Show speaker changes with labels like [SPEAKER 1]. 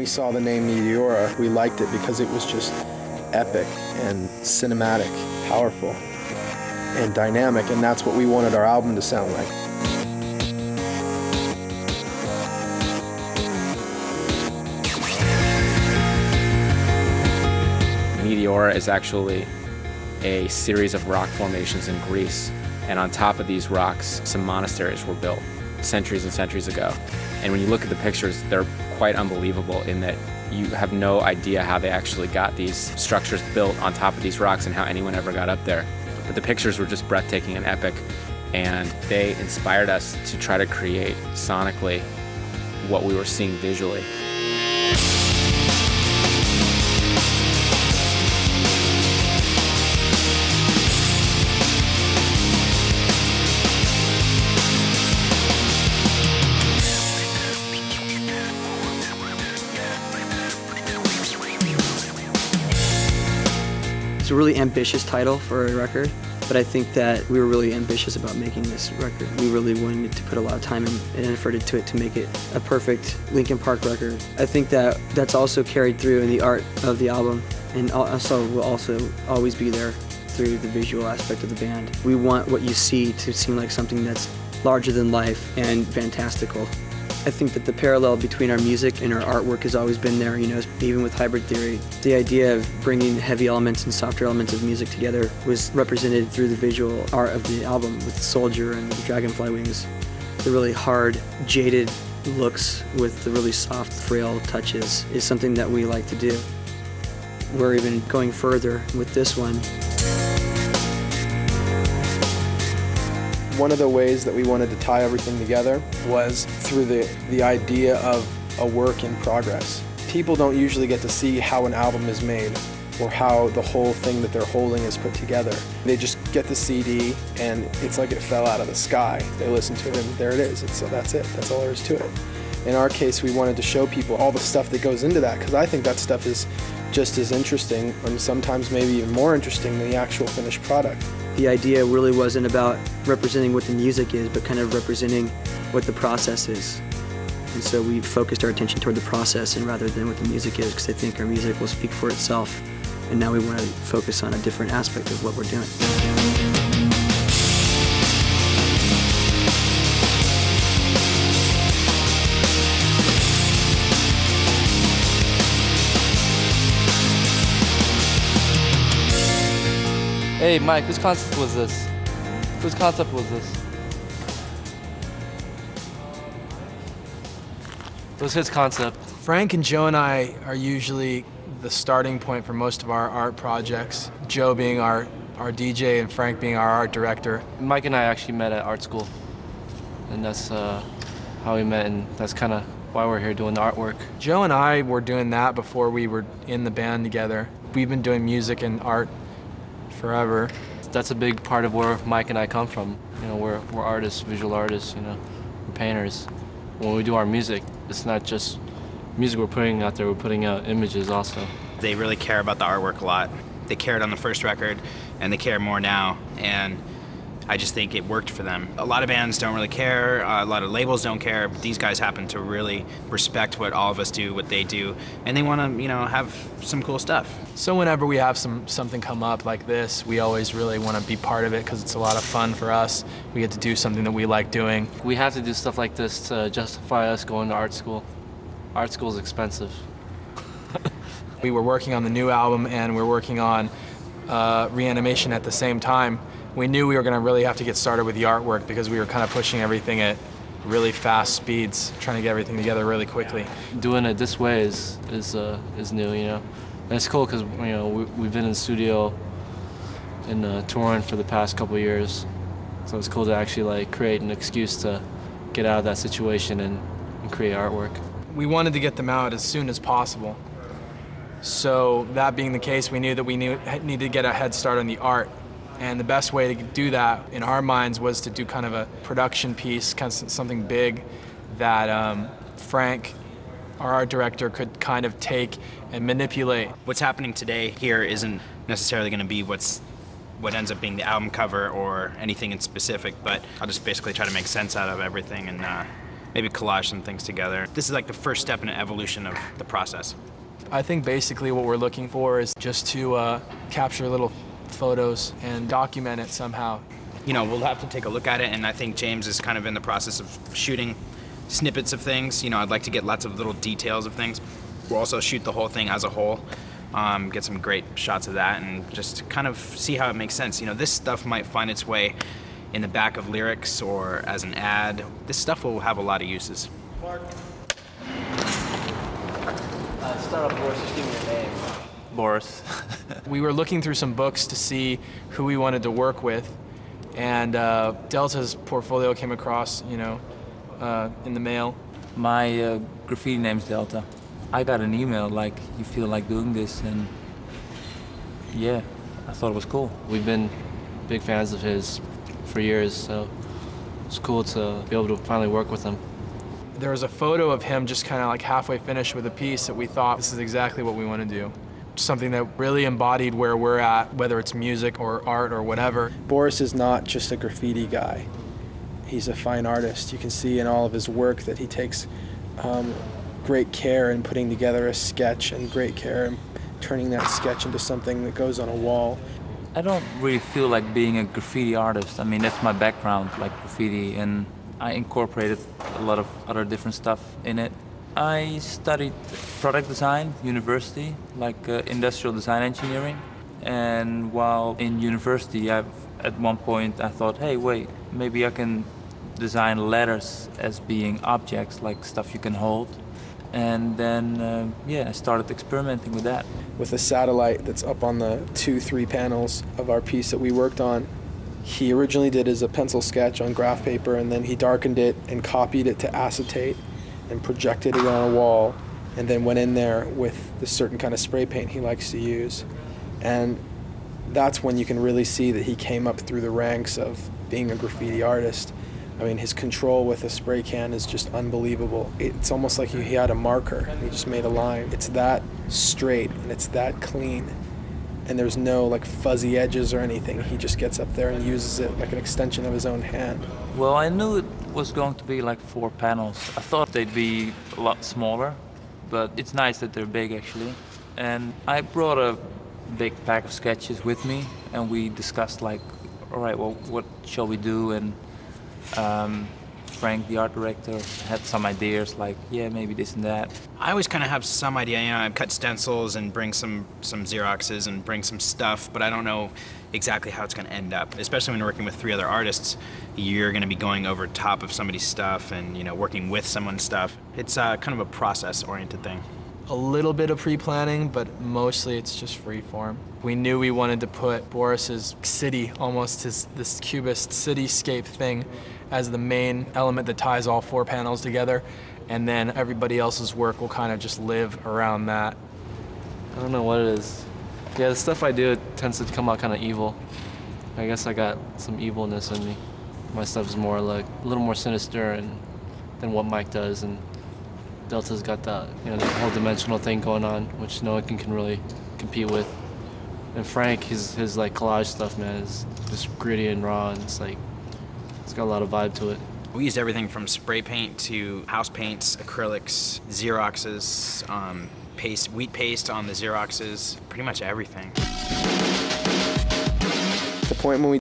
[SPEAKER 1] saw the name Meteora, we liked it because it was just epic and cinematic, powerful and dynamic, and that's what we wanted our album to sound like.
[SPEAKER 2] Meteora is actually a series of rock formations in Greece, and on top of these rocks, some monasteries were built centuries and centuries ago. And when you look at the pictures, they're quite unbelievable in that you have no idea how they actually got these structures built on top of these rocks and how anyone ever got up there. But the pictures were just breathtaking and epic, and they inspired us to try to create sonically what we were seeing visually.
[SPEAKER 3] It's a really ambitious title for a record, but I think that we were really ambitious about making this record. We really wanted to put a lot of time and effort into it to make it a perfect Linkin Park record. I think that that's also carried through in the art of the album, and also will also always be there through the visual aspect of the band. We want what you see to seem like something that's larger than life and fantastical. I think that the parallel between our music and our artwork has always been there, you know, even with Hybrid Theory. The idea of bringing heavy elements and softer elements of music together was represented through the visual art of the album with the Soldier and the Dragonfly Wings. The really hard, jaded looks with the really soft, frail touches is something that we like to do. We're even going further with this one.
[SPEAKER 1] One of the ways that we wanted to tie everything together was through the idea of a work in progress. People don't usually get to see how an album is made or how the whole thing that they're holding is put together. They just get the CD and it's like it fell out of the sky. They listen to it and there it is. So that's it. That's all there is to it. In our case, we wanted to show people all the stuff that goes into that, because I think that stuff is just as interesting and sometimes maybe even more interesting than the actual finished product.
[SPEAKER 3] The idea really wasn't about representing what the music is, but kind of representing what the process is. And so we focused our attention toward the process and rather than what the music is, because I think our music will speak for itself. And now we want to focus on a different aspect of what we're doing.
[SPEAKER 4] Hey Mike, whose concept was this? Whose concept was this? It was his concept.
[SPEAKER 5] Frank and Joe and I are usually the starting point for most of our art projects. Joe being our DJ and Frank being our art director.
[SPEAKER 4] Mike and I actually met at art school, and that's how we met, and that's kind of why we're here doing the artwork.
[SPEAKER 5] Joe and I were doing that before we were in the band together. We've been doing music and art forever.
[SPEAKER 4] That's a big part of where Mike and I come from. You know, we're artists, visual artists, you know, we're painters. When we do our music, it's not just music we're putting out there, we're putting out images also.
[SPEAKER 6] They really care about the artwork a lot. They cared on the first record, and they care more now, and I just think it worked for them. A lot of bands don't really care, a lot of labels don't care, but these guys happen to really respect what all of us do, what they do, and they want to, you know, have some cool stuff.
[SPEAKER 5] So whenever we have something come up like this, we always really want to be part of it because it's a lot of fun for us. We get to do something that we like doing.
[SPEAKER 4] We have to do stuff like this to justify us going to art school. Art school is expensive.
[SPEAKER 5] We were working on the new album and we're working on Reanimation at the same time. We knew we were going to really have to get started with the artwork because we were kind of pushing everything at really fast speeds, trying to get everything together really quickly.
[SPEAKER 4] Doing it this way is new, you know. And it's cool because, you know, we've been in the studio and touring for the past couple years, so it's cool to actually like create an excuse to get out of that situation and create artwork.
[SPEAKER 5] We wanted to get them out as soon as possible. So that being the case, we knew that we needed to get a head start on the art. And the best way to do that, in our minds, was to do kind of a production piece, kind of something big that Frank, our art director, could kind of take and manipulate.
[SPEAKER 6] What's happening today here isn't necessarily going to be what ends up being the album cover or anything in specific, but I'll just basically try to make sense out of everything and maybe collage some things together. This is like the first step in an evolution of the process.
[SPEAKER 5] I think basically what we're looking for is just to capture little photos and document it somehow.
[SPEAKER 6] You know, we'll have to take a look at it, and I think James is kind of in the process of shooting snippets of things. You know, I'd like to get lots of little details of things. We'll also shoot the whole thing as a whole, get some great shots of that, and just kind of see how it makes sense. You know, this stuff might find its way in the back of lyrics or as an ad. This stuff will have a lot of uses.
[SPEAKER 3] Start off, Boris, just give me your name.
[SPEAKER 4] Boris.
[SPEAKER 5] We were looking through some books to see who we wanted to work with, and Delta's portfolio came across, you know, in the mail.
[SPEAKER 7] My graffiti name's Delta. I got an email like, you feel like doing this, and yeah, I thought it was cool.
[SPEAKER 4] We've been big fans of his for years, so it's cool to be able to finally work with him.
[SPEAKER 5] There was a photo of him just kind of like halfway finished with a piece that we thought, this is exactly what we want to do. Something that really embodied where we're at, whether it's music or art or whatever.
[SPEAKER 1] Boris is not just a graffiti guy. He's a fine artist. You can see in all of his work that he takes great care in putting together a sketch and great care in turning that sketch into something that goes on a wall.
[SPEAKER 7] I don't really feel like being a graffiti artist. I mean, that's my background, like graffiti, and I incorporated a lot of other different stuff in it. I studied product design, university, like industrial design engineering. And while in university, at one point I thought, hey, wait, maybe I can design letters as being objects, like stuff you can hold. And then, yeah, I started experimenting with that.
[SPEAKER 1] With the satellite that's up on the 2-3 panels of our piece that we worked on, he originally did as a pencil sketch on graph paper, and then he darkened it and copied it to acetate and projected it on a wall, and then went in there with the certain kind of spray paint he likes to use. And that's when you can really see that he came up through the ranks of being a graffiti artist. I mean, his control with a spray can is just unbelievable. It's almost like he had a marker. He just made a line. It's that straight and it's that clean. And there's no like fuzzy edges or anything. He just gets up there and uses it like an extension of his own hand.
[SPEAKER 7] Well, I knew it was going to be like 4 panels. I thought they'd be a lot smaller, but it's nice that they're big actually. And I brought a big pack of sketches with me, and we discussed like, all right, well, what shall we do? And Frank, the art director, had some ideas like, yeah, maybe this and that.
[SPEAKER 6] I always kind of have some idea, you know, I cut stencils and bring some Xeroxes and bring some stuff, but I don't know exactly how it's going to end up. Especially when you're working with 3 other artists, you're going to be going over top of somebody's stuff and, you know, working with someone's stuff. It's kind of a process-oriented thing.
[SPEAKER 5] A little bit of pre-planning, but mostly it's just free form. We knew we wanted to put Boris's city, almost this cubist cityscape thing, as the main element that ties all 4 panels together, and then everybody else's work will kind of just live around that.
[SPEAKER 4] I don't know what it is. Yeah, the stuff I do tends to come out kind of evil. I guess I got some evilness in me. My stuff is more like a little more sinister than what Mike does, and Delta's got that, you know, the whole dimensional thing going on, which no one can really compete with. And Frank, his like collage stuff, man, is just gritty and raw, and it's like, it's got a lot of vibe to it.
[SPEAKER 6] We used everything from spray paint to house paints, acrylics, Xeroxes, wheat paste on the Xeroxes, pretty much everything.
[SPEAKER 1] The point when we